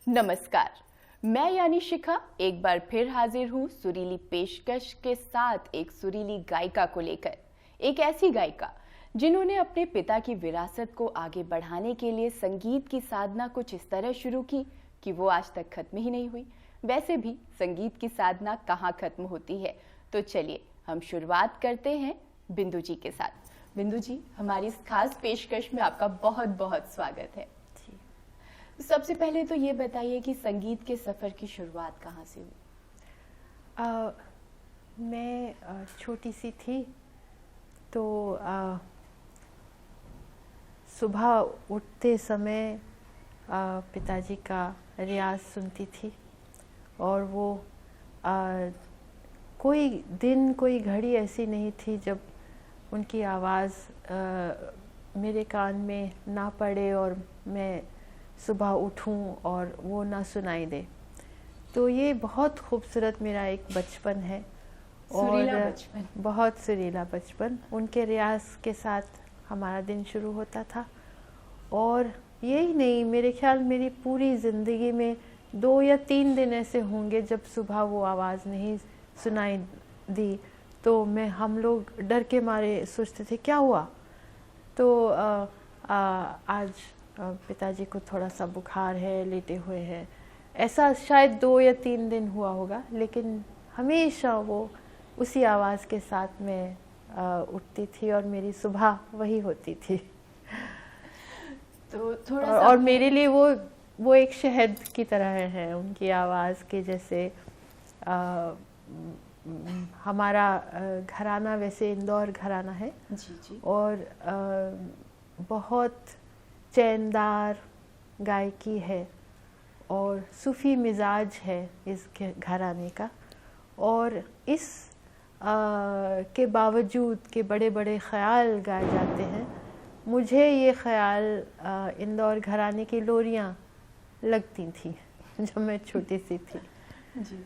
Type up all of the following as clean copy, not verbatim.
नमस्कार, मैं यानी शिखा एक बार फिर हाजिर हूँ सुरीली पेशकश के साथ एक सुरीली गायिका को लेकर। एक ऐसी गायिका जिन्होंने अपने पिता की विरासत को आगे बढ़ाने के लिए संगीत की साधना कुछ इस तरह शुरू की कि वो आज तक खत्म ही नहीं हुई। वैसे भी संगीत की साधना कहाँ खत्म होती है, तो चलिए हम शुरुआत करते हैं बिंदु जी के साथ। बिंदु जी, हमारी इस खास पेशकश में आपका बहुत बहुत स्वागत है। सबसे पहले तो ये बताइए कि संगीत के सफ़र की शुरुआत कहाँ से हुई? मैं छोटी सी थी तो सुबह उठते समय पिताजी का रियाज सुनती थी और वो कोई दिन कोई घड़ी ऐसी नहीं थी जब उनकी आवाज़ मेरे कान में ना पड़े और मैं सुबह उठूं और वो ना सुनाई दे। तो ये बहुत खूबसूरत मेरा एक बचपन है और बचपन। बहुत सुरीला बचपन। उनके रियाज के साथ हमारा दिन शुरू होता था और यही नहीं, मेरे ख्याल मेरी पूरी ज़िंदगी में 2 या 3 दिन ऐसे होंगे जब सुबह वो आवाज़ नहीं सुनाई दी तो हम लोग डर के मारे सोचते थे क्या हुआ। तो आज पिताजी को थोड़ा सा बुखार है, लेटे हुए हैं, ऐसा शायद 2 या 3 दिन हुआ होगा, लेकिन हमेशा वो उसी आवाज़ के साथ मैं उठती थी और मेरी सुबह वही होती थी। तो थोड़ा और मेरे लिए वो एक शहद की तरह है, उनकी आवाज़ के जैसे। हमारा घराना वैसे इंदौर घराना है जी जी। और बहुत चैनदार गायकी है और सूफ़ी मिजाज है इस घराने का। और इस के बावजूद कि बड़े बड़े ख़याल गाए जाते हैं, मुझे ये ख़याल इंदौर घराने की लोरियाँ लगती थी जब मैं छोटी सी थी जी।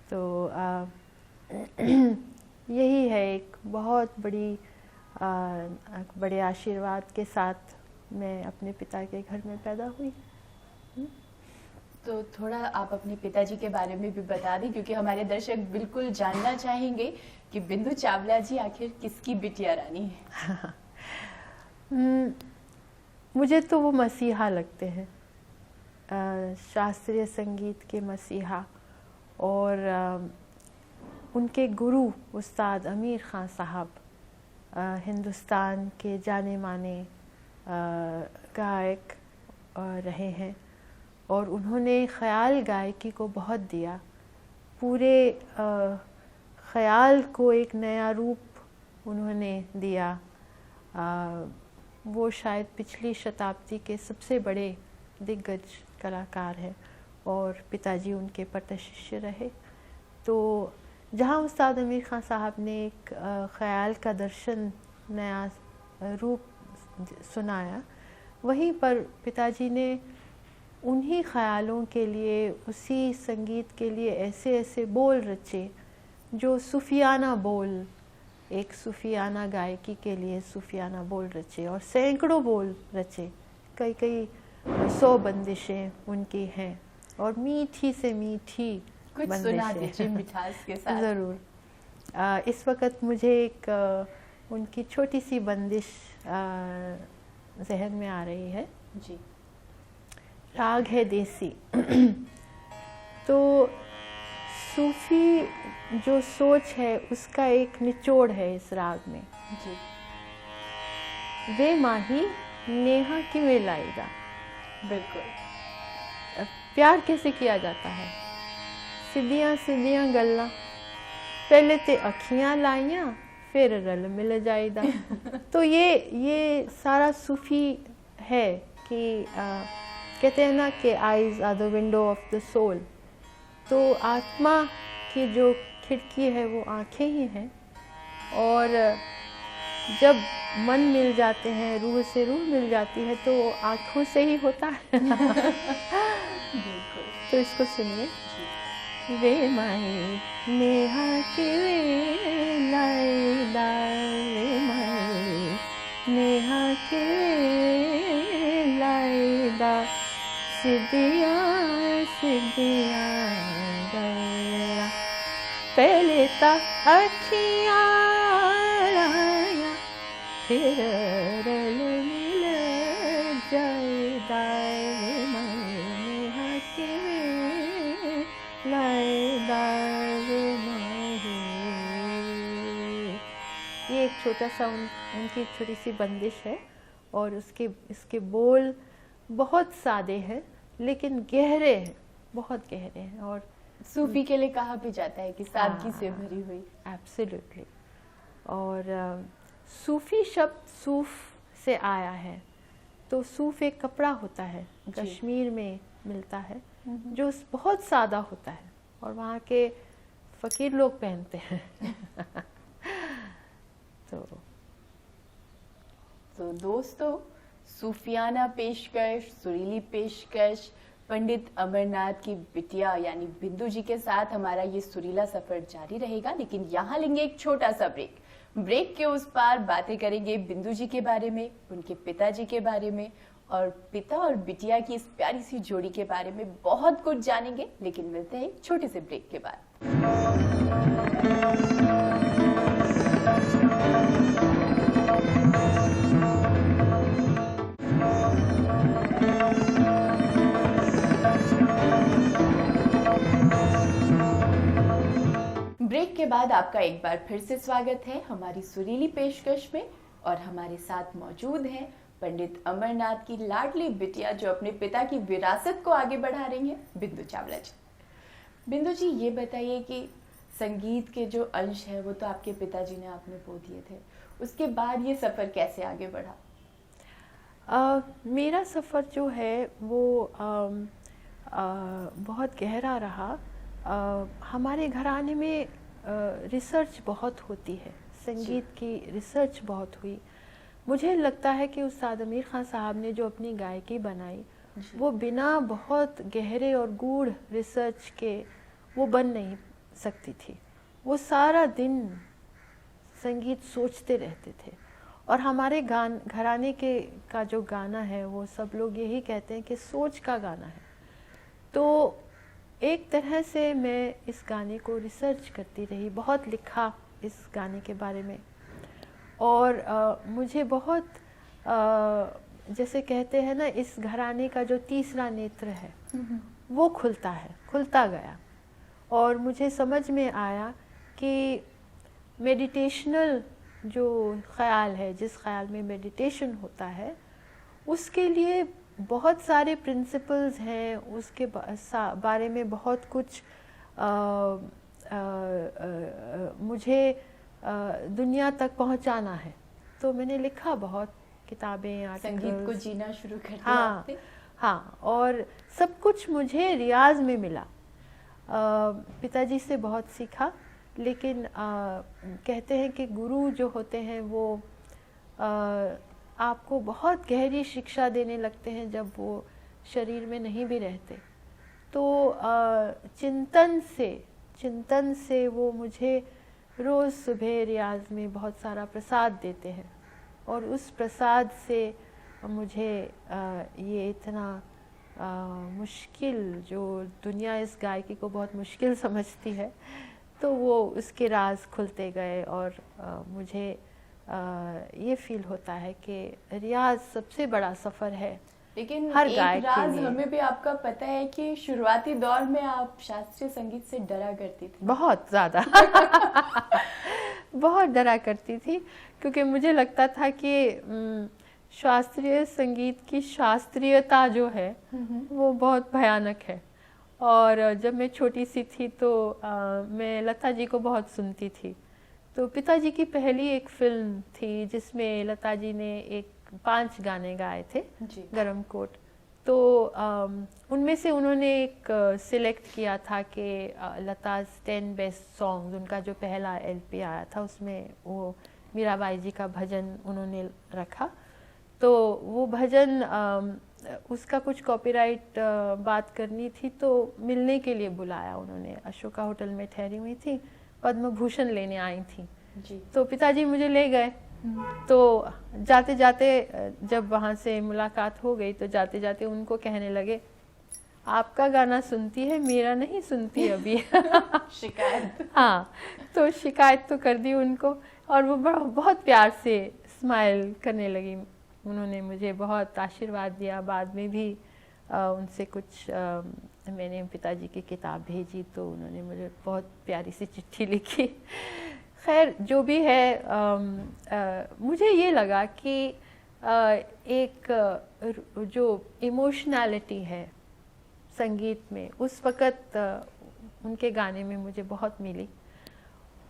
तो यही है एक बहुत बड़े आशीर्वाद के साथ मैं अपने पिता के घर में पैदा हुई। तो थोड़ा आप अपने पिताजी के बारे में भी बता दें, क्योंकि हमारे दर्शक बिल्कुल जानना चाहेंगे कि बिंदु चावला जी आखिर किसकी बिटिया रानी है। मुझे तो वो मसीहा लगते हैं, शास्त्रीय संगीत के मसीहा। और उनके गुरु उस्ताद अमीर ख़ान साहब हिंदुस्तान के जाने माने गायक रहे हैं और उन्होंने ख़याल गायकी को बहुत दिया। पूरे ख़याल को एक नया रूप उन्होंने दिया। वो शायद पिछली शताब्दी के सबसे बड़े दिग्गज कलाकार हैं और पिताजी उनके पट शिष्य रहे। तो जहाँ उस्ताद अमीर ख़ान साहब ने एक ख़याल का दर्शन, नया रूप सुनाया, वहीं पर पिताजी ने उन्हीं ख़यालों के लिए, उसी संगीत के लिए ऐसे ऐसे बोल रचे जो सूफियाना बोल, एक सूफियाना गायकी के लिए सूफियाना बोल रचे और सैकड़ों बोल रचे। कई 100 बंदिशें उनकी हैं और मीठी से मीठी कुछ सुना दीजिए मिठास के साथ। ज़रूर। इस वक्त मुझे एक उनकी छोटी सी बंदिश जहन में आ रही है जी। राग है देसी। तो सूफी जो सोच है उसका एक निचोड़ है इस राग में जी। वे माही नेहा की वे लाएगा। बिल्कुल। प्यार कैसे किया जाता है? सिद्धियां सिद्धियां गल्ला, पहले ते अखियां लाइयां फिर रल मिल जाएगा। तो ये सारा सूफी है कि कहते हैं ना कि eyes are the window of the soul. तो आत्मा की जो खिड़की है वो आँखें ही हैं और जब मन मिल जाते हैं, रूह से रूह मिल जाती है तो आँखों से ही होता है। तो इसको सुनिए। वे माही नेहा की वे लाई वे माही नेहा के लाइदा सिद्धिया सिद्धिया गया पहले ता अखियां लाया फिर रल मिल जायदा नेहा के लाइदा ये एक छोटा सा उनकी छोटी सी बंदिश है और इसके बोल बहुत सादे हैं लेकिन गहरे हैं, बहुत गहरे हैं और सूफी के लिए कहा भी जाता है कि सादगी से भरी हुई। एब्सोल्युटली। और सूफी शब्द सूफ से आया है, तो सूफ एक कपड़ा होता है, कश्मीर में मिलता है, जो बहुत सादा होता है और वहाँ के फकीर लोग पहनते हैं। तो दोस्तों, सूफियाना पेशकश, सुरीली पेशकश पंडित अमरनाथ की बिटिया यानी बिंदु जी के साथ हमारा ये सुरीला सफर जारी रहेगा, लेकिन यहाँ लेंगे एक छोटा सा ब्रेक। ब्रेक के उस पार बातें करेंगे बिंदु जी के बारे में, उनके पिताजी के बारे में और पिता और बिटिया की इस प्यारी सी जोड़ी के बारे में बहुत कुछ जानेंगे, लेकिन मिलते हैं एक छोटे से ब्रेक के बाद। ब्रेक के बाद आपका एक बार फिर से स्वागत है हमारी सुरीली पेशकश में और हमारे साथ मौजूद हैं पंडित अमरनाथ की लाडली बिटिया जो अपने पिता की विरासत को आगे बढ़ा रही हैं, बिंदु चावला जी। बिंदु जी, ये बताइए कि संगीत के जो अंश है वो तो आपके पिताजी ने आपने बो दिए थे, उसके बाद ये सफ़र कैसे आगे बढ़ा? मेरा सफ़र जो है वो बहुत गहरा रहा। हमारे घराने में रिसर्च बहुत होती है, संगीत की रिसर्च बहुत हुई। मुझे लगता है कि उस्ताद अमीर खान साहब ने जो अपनी गायकी बनाई वो बिना बहुत गहरे और गूढ़ रिसर्च के वो बन नहीं सकती थी। वो सारा दिन संगीत सोचते रहते थे और हमारे घराने का जो गाना है वो सब लोग यही कहते हैं कि सोच का गाना है। तो एक तरह से मैं इस गाने को रिसर्च करती रही, बहुत लिखा इस गाने के बारे में और मुझे बहुत जैसे कहते हैं ना, इस घराने का जो तीसरा नेत्र है वो खुलता गया और मुझे समझ में आया कि मेडिटेशनल जो ख्याल है, जिस ख्याल में मेडिटेशन होता है, उसके लिए बहुत सारे प्रिंसिपल्स हैं, उसके बारे में बहुत कुछ मुझे दुनिया तक पहुंचाना है। तो मैंने लिखा बहुत किताबें, आर्टिकल्स, संगीत को जीना शुरू कर दिया। हाँ हाँ, और सब कुछ मुझे रियाज में मिला। पिताजी से बहुत सीखा, लेकिन कहते हैं कि गुरु जो होते हैं वो आपको बहुत गहरी शिक्षा देने लगते हैं जब वो शरीर में नहीं भी रहते। तो चिंतन से वो मुझे रोज़ सुबह रियाज में बहुत सारा प्रसाद देते हैं और उस प्रसाद से मुझे ये इतना मुश्किल, जो दुनिया इस गायकी को बहुत मुश्किल समझती है, तो वो उसके राज खुलते गए और मुझे ये फील होता है कि रियाज सबसे बड़ा सफ़र है। लेकिन हर एक गायक राज के लिए हमें भी आपका पता है कि शुरुआती दौर में आप शास्त्रीय संगीत से डरा करती थी। बहुत ज़्यादा बहुत डरा करती थी, क्योंकि मुझे लगता था कि शास्त्रीय संगीत की शास्त्रीयता जो है वो बहुत भयानक है। और जब मैं छोटी सी थी तो मैं लता जी को बहुत सुनती थी। तो पिताजी की पहली एक फिल्म थी जिसमें लता जी ने 5 गाने गाए थे, गरम कोट। तो उनमें से उन्होंने एक सिलेक्ट किया था कि लताज 10 बेस्ट सॉन्ग्स, उनका जो पहला LP आया था उसमें वो मीराबाई जी का भजन उन्होंने रखा। तो वो भजन उसका कुछ कॉपीराइट बात करनी थी, तो मिलने के लिए बुलाया उन्होंने। अशोका होटल में ठहरी हुई थी, पद्म भूषण लेने आई थी जी। तो पिताजी मुझे ले गए तो जाते जाते जब वहाँ से मुलाकात हो गई तो जाते जाते उनको कहने लगे, आपका गाना सुनती है, मेरा नहीं सुनती अभी। शिकायत। हाँ, तो शिकायत तो कर दी उनको, और वो बहुत प्यार से स्माइल करने लगी। उन्होंने मुझे बहुत आशीर्वाद दिया। बाद में भी उनसे कुछ मैंने पिताजी की किताब भेजी तो उन्होंने मुझे बहुत प्यारी सी चिट्ठी लिखी। खैर जो भी है, मुझे ये लगा कि एक जो इमोशनैलिटी है संगीत में उस वक़्त उनके गाने में मुझे बहुत मिली।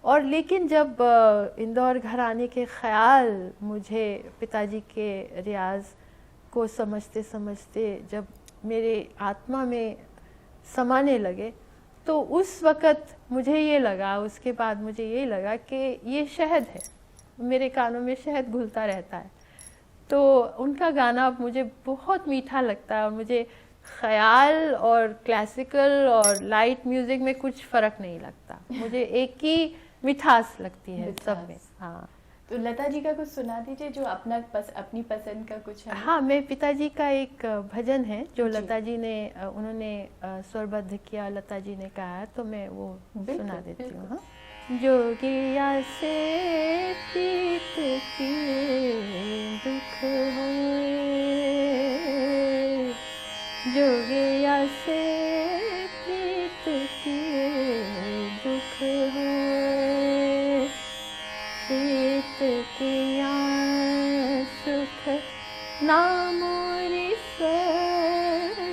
और लेकिन जब इंदौर घर आने के ख़याल मुझे पिताजी के रियाज़ को समझते समझते जब मेरे आत्मा में समाने लगे, तो उस वक़्त मुझे ये लगा, उसके बाद मुझे ये लगा कि ये शहद है, मेरे कानों में शहद घुलता रहता है। तो उनका गाना अब मुझे बहुत मीठा लगता है, और मुझे ख़याल और क्लासिकल और लाइट म्यूज़िक में कुछ फ़र्क नहीं लगता, मुझे एक ही मिठास लगती है सब में। हाँ, तो लता जी का कुछ सुना दीजिए जो अपनी पसंद का कुछ है। हाँ, मैं पिताजी का एक भजन है जो जी। लता जी ने उन्होंने स्वरबद्ध किया, लता जी ने कहा, तो मैं वो सुना देती हूँ। हाँ, जोगिया से प्रीत किए दुख होए, जोगिया से प्रीत किए दुख होए, प्रीत किया सुख ना मोरी सजनी,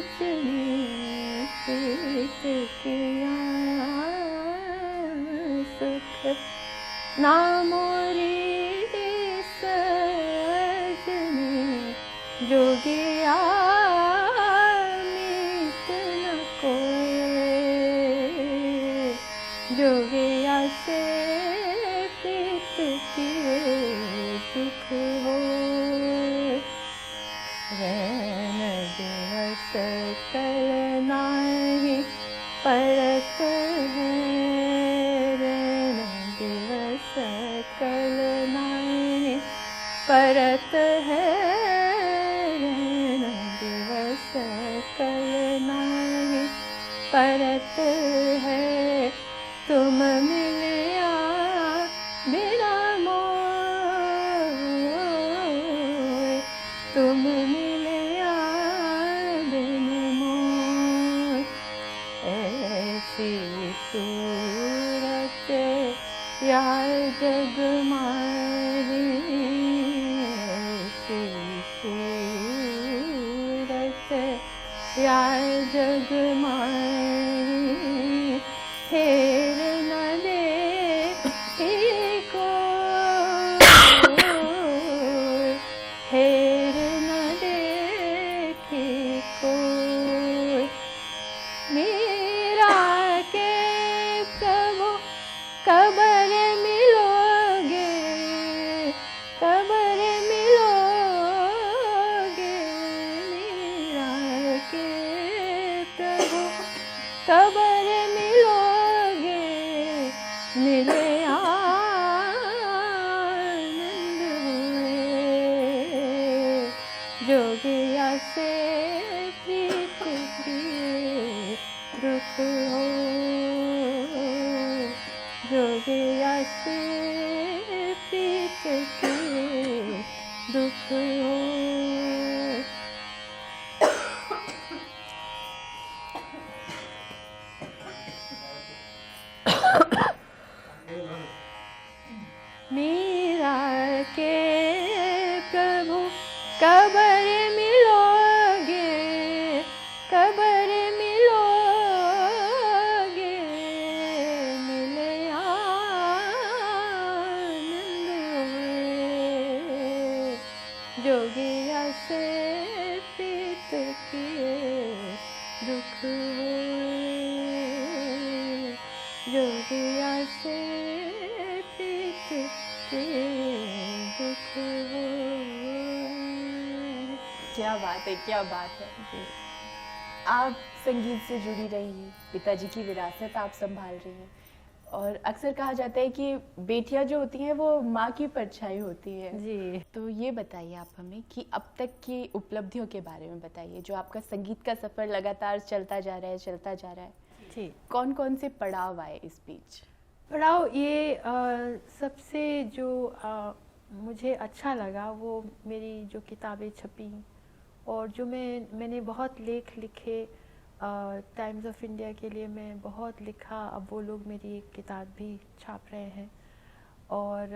प्रीत किया सुख ना मोरी सजनी, जोगिया मीत न कोय, जोगिया से प्रीत किए दुख होए, रैन दिवस कल नाही परत है, रैन दिवस कल नाही परत है, रैन दिवस कल नाही परत है, तुम मिलिया बिना मोय, तुम मिलिया बिन मोय, ऐसी सूरत यार जग माही, ऐसी सूरत यार जग माही, फेर न दे को, फेर न दे को, मेरा के प्रभु कबर मिलोगे, कबर मिलोगे, मेरा के प्रभु कबर मिलोगे, मिले आनंद हुए, जोगिया से प्रीत किए दुख हो, जोगिया से प्रीत किए दुख हो। मीरा के प्रभु कबर मिलोगे, कबर मिलोगे, मिले आनंद हुए, जोगिया से प्रीत किए दुख हुए, जोगिया से प्रीत किए दुख हुए। क्या बात है, क्या बात है। आप संगीत से जुड़ी रही, पिताजी की विरासत आप संभाल रही हैं। और अक्सर कहा जाता है कि बेटियां जो होती हैं वो माँ की परछाई होती है। जी। तो ये बताइए आप हमें कि अब तक की उपलब्धियों के बारे में बताइए, जो आपका संगीत का सफर लगातार चलता जा रहा है। जी। कौन कौन से पड़ाव आए इस बीच? पढ़ाओ ये सबसे जो मुझे अच्छा लगा वो मेरी जो किताबें छपी और जो मैंने बहुत लेख लिखे। टाइम्स ऑफ इंडिया के लिए मैं बहुत लिखा, अब वो लोग मेरी एक किताब भी छाप रहे हैं। और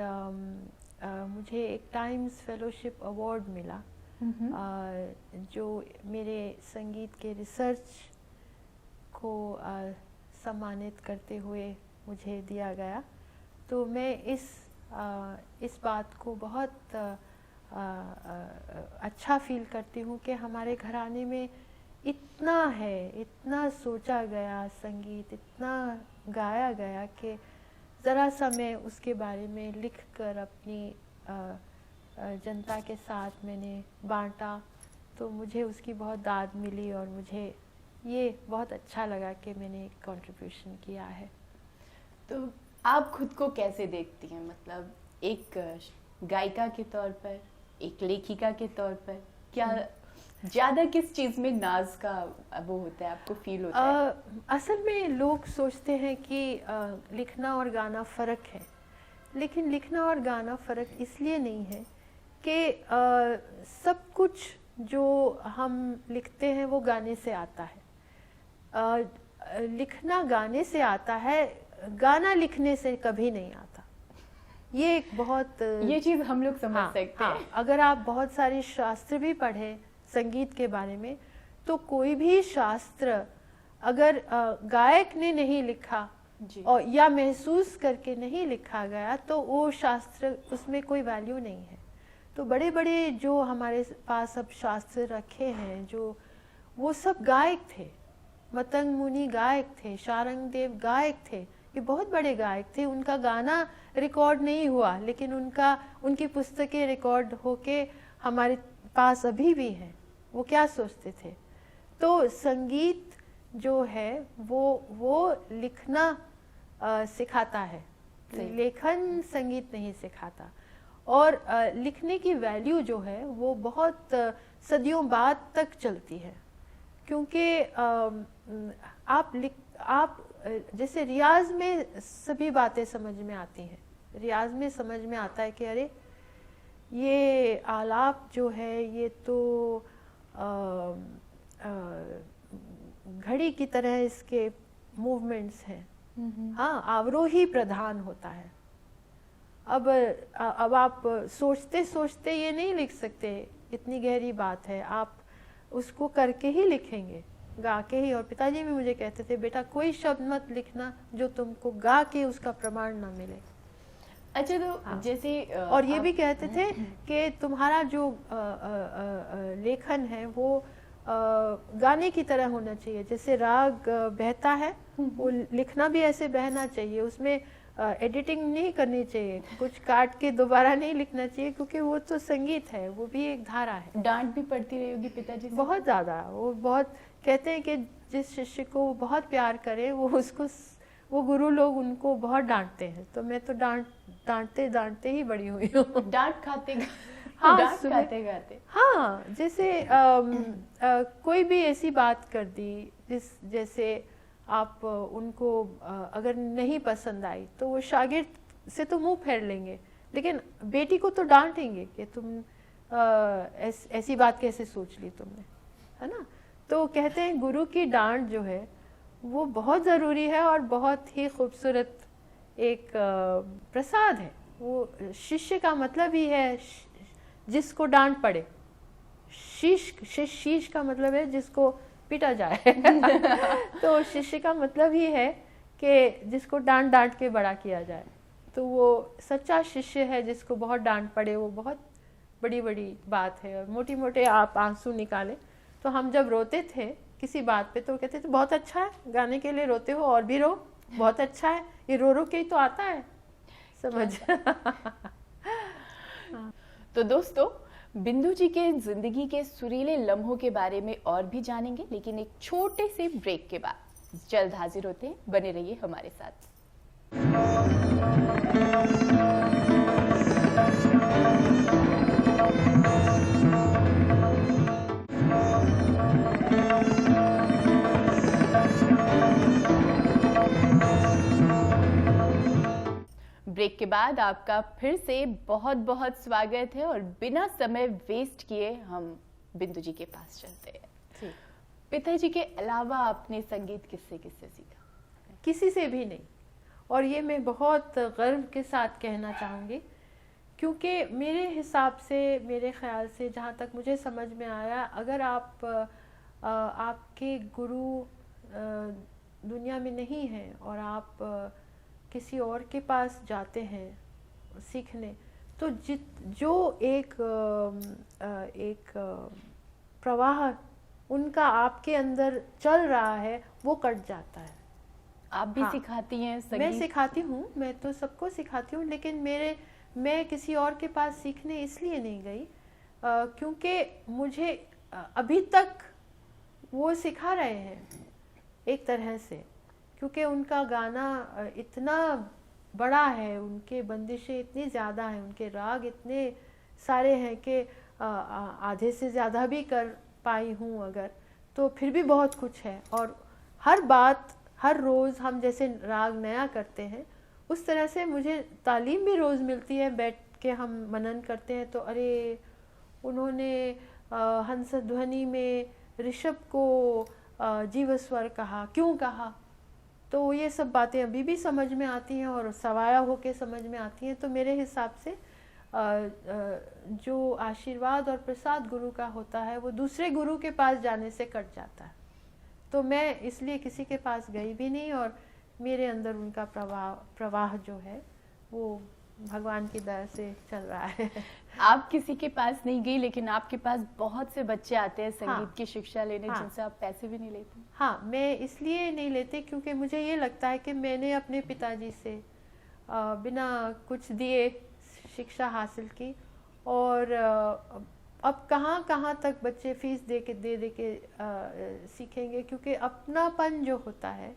मुझे एक टाइम्स फेलोशिप अवार्ड मिला जो मेरे संगीत के रिसर्च को सम्मानित करते हुए मुझे दिया गया। तो मैं इस बात को बहुत अच्छा फील करती हूँ कि हमारे घराने में इतना है, इतना सोचा गया संगीत, इतना गाया गया कि ज़रा सा मैं उसके बारे में लिखकर अपनी जनता के साथ मैंने बांटा। तो मुझे उसकी बहुत दाद मिली और मुझे ये बहुत अच्छा लगा कि मैंने एक कंट्रीब्यूशन किया है। तो आप खुद को कैसे देखती हैं, मतलब एक गायिका के तौर पर, एक लेखिका के तौर पर? क्या ज्यादा किस चीज में नाज का वो होता है, आपको फील होता है? असल में लोग सोचते हैं कि लिखना और गाना फ़र्क है, लेकिन लिखना और गाना फ़र्क इसलिए नहीं है कि सब कुछ जो हम लिखते हैं वो गाने से आता है। लिखना गाने से आता है, गाना लिखने से कभी नहीं आता। ये एक बहुत ये चीज़ हम लोग समझ सकते हैं। अगर आप बहुत सारे शास्त्र भी पढ़ें संगीत के बारे में, तो कोई भी शास्त्र अगर गायक ने नहीं लिखा और या महसूस करके नहीं लिखा गया तो वो शास्त्र, उसमें कोई वैल्यू नहीं है। तो बड़े बड़े जो हमारे पास अब शास्त्र रखे हैं, जो वो सब गायक थे। मतंग मुनि गायक थे, शारंग देव गायक थे, ये बहुत बड़े गायक थे। उनका गाना रिकॉर्ड नहीं हुआ, लेकिन उनकी पुस्तकें रिकॉर्ड होके हमारे पास अभी भी हैं। वो क्या सोचते थे? तो संगीत जो है वो लिखना सिखाता है, लेखन संगीत नहीं सिखाता। और लिखने की वैल्यू जो है वो बहुत सदियों बाद तक चलती है, क्योंकि आप जैसे रियाज में सभी बातें समझ में आती हैं। रियाज में समझ में आता है कि अरे ये आलाप जो है ये तो घड़ी की तरह इसके मूवमेंट्स हैं। हाँ, अवरोही प्रधान होता है। अब आप सोचते सोचते ये नहीं लिख सकते, इतनी गहरी बात है, आप उसको करके ही लिखेंगे, गा के ही। और पिताजी भी मुझे कहते थे, बेटा कोई शब्द मत लिखना जो तुमको गा के उसका प्रमाण ना मिले। अच्छा, तो जैसे और ये भी कहते थे कि तुम्हारा जो लेखन है वो गाने की तरह होना चाहिए। जैसे राग बहता है, वो लिखना भी ऐसे बहना चाहिए, उसमें एडिटिंग नहीं करनी चाहिए, कुछ काट के दोबारा नहीं लिखना चाहिए, क्योंकि वो तो संगीत है, वो भी एक धारा है। डांट भी पड़ती रही होगी पिताजी से? बहुत ज़्यादा। वो बहुत कहते हैं कि जिस शिष्य को बहुत प्यार करे वो गुरु लोग उनको बहुत डांटते हैं। तो मैं तो डांटते ही बड़ी हुई हूँ। डांट खाते हाँ, डांट खाते गाते। हाँ, जैसे कोई भी ऐसी बात कर दी जैसे आप उनको अगर नहीं पसंद आई तो वो शागिर्द से तो मुंह फेर लेंगे, लेकिन बेटी को तो डांटेंगे कि तुम ऐसी बात कैसे सोच ली तुमने, है ना। तो कहते हैं गुरु की डांट जो है वो बहुत ज़रूरी है और बहुत ही खूबसूरत एक प्रसाद है। वो शिष्य का मतलब ही है जिसको डांट पड़े। शीश का मतलब है जिसको पीटा जाए। तो शिष्य का मतलब ही है कि जिसको डांट के बड़ा किया जाए। तो वो सच्चा शिष्य है जिसको बहुत डांट पड़े, वो बहुत बड़ी बात है। और मोटे आप आंसू निकालें, तो हम जब रोते थे किसी बात पे तो कहते थे बहुत अच्छा है, गाने के लिए रोते हो, और भी रो, बहुत अच्छा है, ये रो के ही तो आता है, समझ। तो दोस्तों, बिंदु जी के जिंदगी के सुरीले लम्हों के बारे में और भी जानेंगे, लेकिन एक छोटे से ब्रेक के बाद जल्द हाजिर होते हैं। बने रहिए हमारे साथ। ब्रेक के बाद आपका फिर से बहुत बहुत स्वागत है और बिना समय वेस्ट किए हम बिंदु जी के पास चलते हैं। पिताजी के अलावा आपने संगीत किससे किससे सीखा? किसी से भी नहीं, और ये मैं बहुत गर्व के साथ कहना चाहूँगी, क्योंकि मेरे हिसाब से, मेरे ख्याल से, जहाँ तक मुझे समझ में आया, अगर आपके गुरु दुनिया में नहीं हैं और आप किसी और के पास जाते हैं सीखने, तो जो एक प्रवाह उनका आपके अंदर चल रहा है वो कट जाता है। आप भी सिखाती हैं संगीत? मैं सिखाती हूँ, मैं तो सबको सिखाती हूँ, लेकिन मैं किसी और के पास सीखने इसलिए नहीं गई क्योंकि मुझे अभी तक वो सिखा रहे हैं एक तरह से, क्योंकि उनका गाना इतना बड़ा है, उनके बंदिशें इतनी ज़्यादा हैं, उनके राग इतने सारे हैं कि आधे से ज़्यादा भी कर पाई हूँ अगर, तो फिर भी बहुत कुछ है। और हर बात, हर रोज़ हम जैसे राग नया करते हैं, उस तरह से मुझे तालीम भी रोज़ मिलती है। बैठ के हम मनन करते हैं तो अरे उन्होंने हंस ध्वनि में ऋषभ को जीवस्वर कहा, क्यों कहा, तो ये सब बातें अभी भी समझ में आती हैं और सवाया होके समझ में आती हैं। तो मेरे हिसाब से जो आशीर्वाद और प्रसाद गुरु का होता है वो दूसरे गुरु के पास जाने से कट जाता है। तो मैं इसलिए किसी के पास गई भी नहीं, और मेरे अंदर उनका प्रवाह जो है वो भगवान की दया से चल रहा है। आप किसी के पास नहीं गई, लेकिन आपके पास बहुत से बच्चे आते हैं संगीत की शिक्षा लेने, जिनसे आप पैसे भी नहीं लेते? हाँ, मैं इसलिए नहीं लेती क्योंकि मुझे ये लगता है कि मैंने अपने पिताजी से बिना कुछ दिए शिक्षा हासिल की, और अब कहाँ तक बच्चे फीस दे के सीखेंगे, क्योंकि अपनापन जो होता है,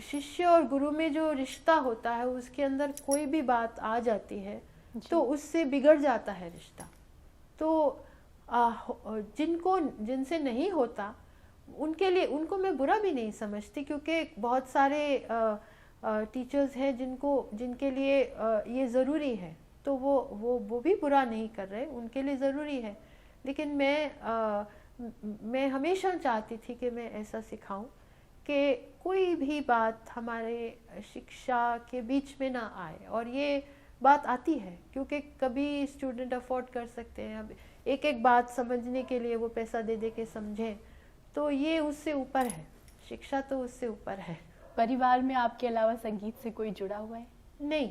शिष्य और गुरु में जो रिश्ता होता है, उसके अंदर कोई भी बात आ जाती है तो उससे बिगड़ जाता है रिश्ता। तो जिनसे नहीं होता उनके लिए, उनको मैं बुरा भी नहीं समझती, क्योंकि बहुत सारे टीचर्स हैं जिनके लिए ये ज़रूरी है, तो वो भी बुरा नहीं कर रहे, उनके लिए ज़रूरी है। लेकिन मैं हमेशा चाहती थी कि मैं ऐसा सिखाऊं कि कोई भी बात हमारे शिक्षा के बीच में ना आए, और ये बात आती है क्योंकि कभी स्टूडेंट अफोर्ड कर सकते हैं, अब एक बात समझने के लिए वो पैसा दे के समझें, तो ये उससे ऊपर है, शिक्षा तो उससे ऊपर है। परिवार में आपके अलावा संगीत से कोई जुड़ा हुआ है? नहीं,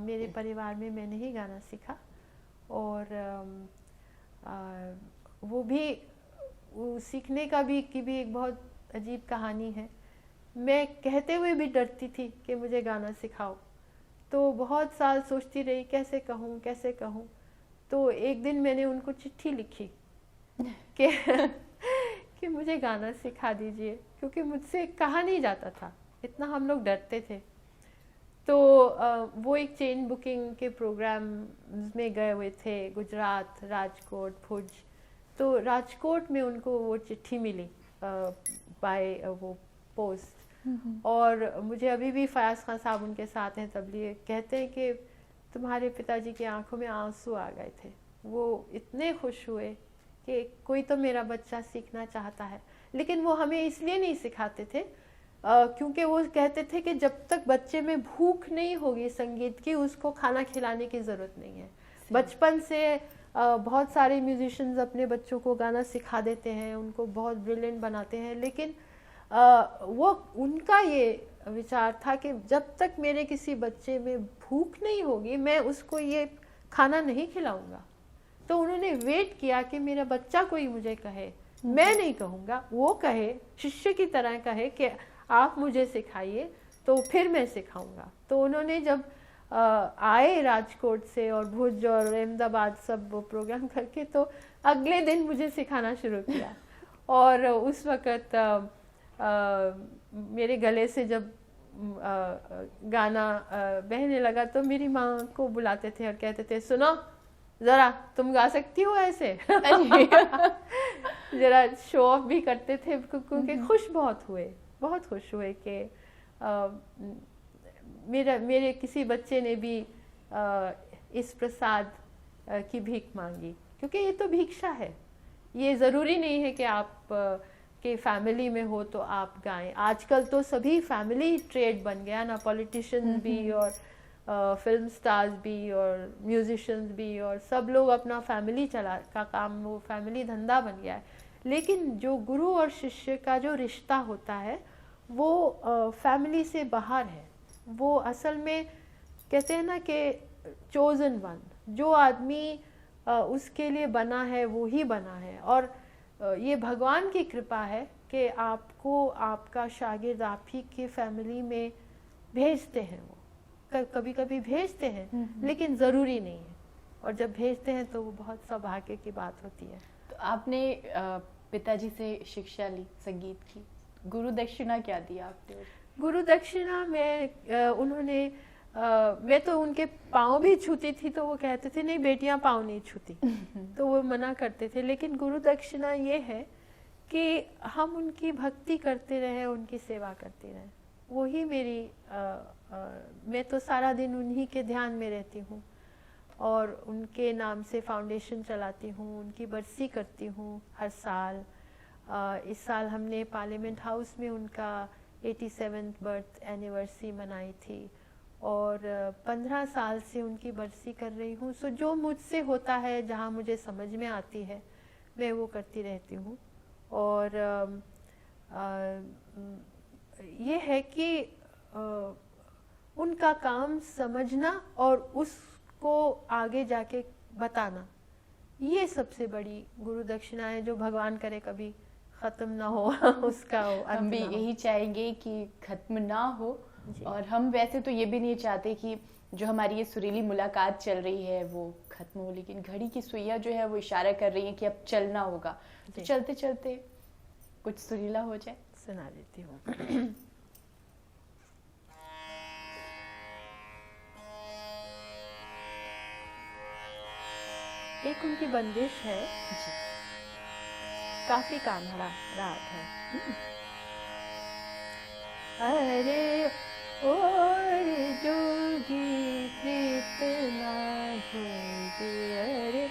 मेरे परिवार में मैंने ही गाना सीखा, और वो सीखने की भी एक बहुत अजीब कहानी है। मैं कहते हुए भी डरती थी कि मुझे गाना सिखाओ, तो बहुत साल सोचती रही कैसे कहूँ। तो एक दिन मैंने उनको चिट्ठी लिखी कि मुझे गाना सिखा दीजिए, क्योंकि मुझसे कहा नहीं जाता था, इतना हम लोग डरते थे। तो वो एक चेन बुकिंग के प्रोग्राम में गए हुए थे, गुजरात, राजकोट, भुज। तो राजकोट में उनको वो चिट्ठी मिली बाय वो पोस्ट, और मुझे अभी भी फयाज खान साहब उनके साथ हैं तबलीग, कहते हैं कि तुम्हारे पिताजी की आंखों में आंसू आ गए थे, वो इतने खुश हुए कि कोई तो मेरा बच्चा सीखना चाहता है। लेकिन वो हमें इसलिए नहीं सिखाते थे क्योंकि वो कहते थे कि जब तक बच्चे में भूख नहीं होगी संगीत की, उसको खाना खिलाने की ज़रूरत नहीं है। बचपन से बहुत सारे म्यूजिशियंस अपने बच्चों को गाना सिखा देते हैं, उनको बहुत ब्रिलियंट बनाते हैं, लेकिन वो उनका ये विचार था कि जब तक मेरे किसी बच्चे में भूख नहीं होगी मैं उसको ये खाना नहीं खिलाऊंगा। तो उन्होंने वेट किया कि मेरा बच्चा कोई मुझे कहे, मैं नहीं कहूँगा, वो कहे, शिष्य की तरह कहे कि आप मुझे सिखाइए, तो फिर मैं सिखाऊंगा। तो उन्होंने जब आए राजकोट से और भुज और अहमदाबाद सब वो प्रोग्राम करके, तो अगले दिन मुझे सिखाना शुरू किया। और उस वक़्त मेरे गले से जब गाना बहने लगा तो मेरी माँ को बुलाते थे और कहते थे सुनो ज़रा तुम गा सकती हो ऐसे। ज़रा शो ऑफ भी करते थे क्योंकि खुश बहुत खुश हुए कि मेरे किसी बच्चे ने भी इस प्रसाद की भीख मांगी, क्योंकि ये तो भिक्षा है। ये ज़रूरी नहीं है कि आप के फैमिली में हो तो आप गाएं। आजकल तो सभी फैमिली ट्रेड बन गया ना, पॉलिटिशियंस भी और फिल्म स्टार्स भी और म्यूजिशियंस भी, और सब लोग अपना फैमिली का काम, वो फैमिली धंधा बन गया है। लेकिन जो गुरु और शिष्य का जो रिश्ता होता है वो फैमिली से बाहर है। वो असल में कहते हैं ना कि चोजन वन, जो आदमी उसके लिए बना है वो ही बना है। और ये भगवान की कृपा है कि आपको आपका शागिर्द आप ही के फैमिली में भेजते हैं। वो कभी कभी भेजते हैं लेकिन ज़रूरी नहीं है, और जब भेजते हैं तो वो बहुत सौभाग्य की बात होती है। तो आपने पिताजी से शिक्षा ली संगीत की, गुरु दक्षिणा क्या दिया आपने? गुरु दक्षिणा में उन्होंने मैं तो उनके पाँव भी छूती थी तो वो कहते थे नहीं बेटियां पाँव नहीं छूती, तो वो मना करते थे। लेकिन गुरु दक्षिणा ये है कि हम उनकी भक्ति करते रहें, उनकी सेवा करते रहें। वही मेरी मैं तो सारा दिन उन्हीं के ध्यान में रहती हूँ और उनके नाम से फाउंडेशन चलाती हूँ, उनकी बरसी करती हूँ हर साल। इस साल हमने पार्लियामेंट हाउस में उनका 87th बर्थ एनिवर्सरी मनाई थी और 15 साल से उनकी बरसी कर रही हूँ। सो जो मुझसे होता है, जहाँ मुझे समझ में आती है, मैं वो करती रहती हूँ। और ये है कि उनका काम समझना और उसको आगे जाके बताना, ये सबसे बड़ी गुरु दक्षिणा है, जो भगवान करे कभी ख़त्म ना हो उसका हम भी यही चाहेंगे कि ख़त्म ना हो। और हम वैसे तो ये भी नहीं चाहते कि जो हमारी ये सुरीली मुलाकात चल रही है वो खत्म हो, लेकिन घड़ी की सुइयां जो है वो इशारा कर रही है कि अब चलना होगा। तो चलते चलते कुछ सुरीला हो जाए, सुना देती हूँ। एक उनकी बंदिश है जी, काफी कान्हा राग है। अरे और जोगी प्रीत ना भोगे, अरे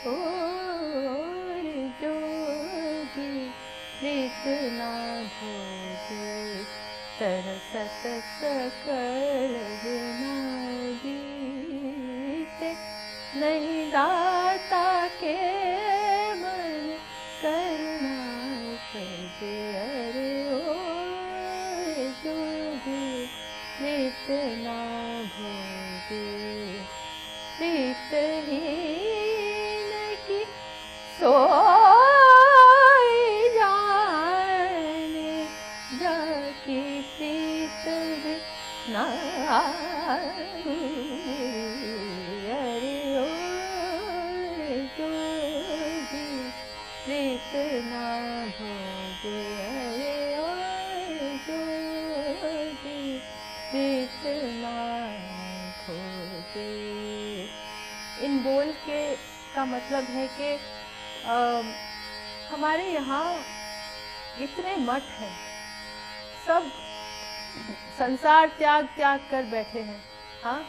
और जोगी प्रीत ना भोगे, तरसत सकल विनागी नहीं दाता के मन करना सके, अरे ओ जोगी प्रीत ना भोगे, प्रीतहीन की सोई जाने, जाकी प्रीत ना ना भोगे, अरे और जोगी प्रीत ना भोगे। इन बोल के का मतलब है कि हमारे यहाँ इतने मठ हैं, सब संसार त्याग कर बैठे हैं, हाँ,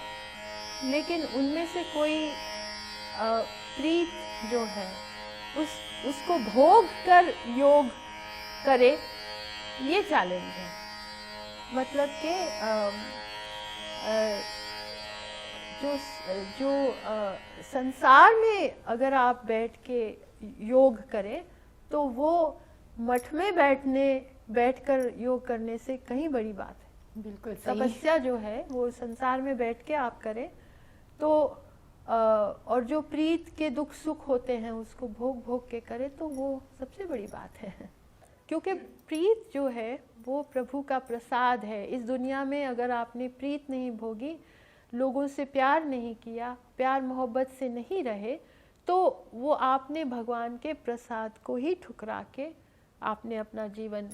लेकिन उनमें से कोई प्रीत जो है उसको भोग कर योग करे, ये चैलेंज है। मतलब कि जो संसार में अगर आप बैठ के योग करें तो वो मठ में बैठकर योग करने से कहीं बड़ी बात है। बिल्कुल सही। तपस्या जो है वो संसार में बैठ के आप करें तो और जो प्रीत के दुख सुख होते हैं उसको भोग के करे तो वो सबसे बड़ी बात है। क्योंकि प्रीत जो है वो प्रभु का प्रसाद है। इस दुनिया में अगर आपने प्रीत नहीं भोगी, लोगों से प्यार नहीं किया, प्यार मोहब्बत से नहीं रहे, तो वो आपने भगवान के प्रसाद को ही ठुकरा के आपने अपना जीवन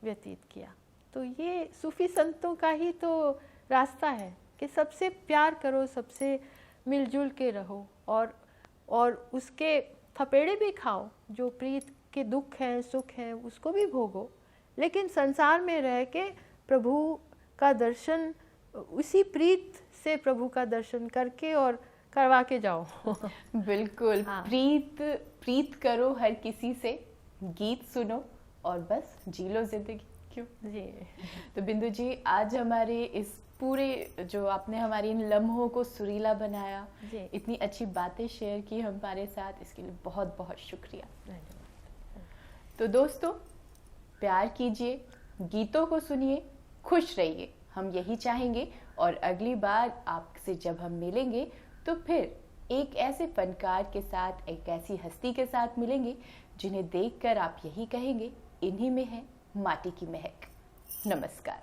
व्यतीत किया। तो ये सूफी संतों का ही तो रास्ता है कि सबसे प्यार करो, सबसे मिलजुल के रहो और उसके थपेड़े भी खाओ, जो प्रीत के दुख हैं सुख हैं उसको भी भोगो, लेकिन संसार में रह के प्रभु का दर्शन उसी प्रीत से प्रभु का दर्शन करके और करवा के जाओ। बिल्कुल। हाँ। प्रीत करो हर किसी से, गीत सुनो और बस जी लो जिंदगी। क्यों जी। तो बिंदु जी, आज हमारे इस पूरे जो आपने हमारे इन लम्हों को सुरीला बनाया, जी। इतनी अच्छी बातें शेयर की हमारे साथ, इसके लिए बहुत बहुत शुक्रिया। तो दोस्तों, प्यार कीजिए, गीतों को सुनिए, खुश रहिए, हम यही चाहेंगे। और अगली बार आपसे जब हम मिलेंगे तो फिर एक ऐसे फनकार के साथ, एक ऐसी हस्ती के साथ मिलेंगे जिन्हें देखकर आप यही कहेंगे, इन्हीं में है माटी की महक। नमस्कार।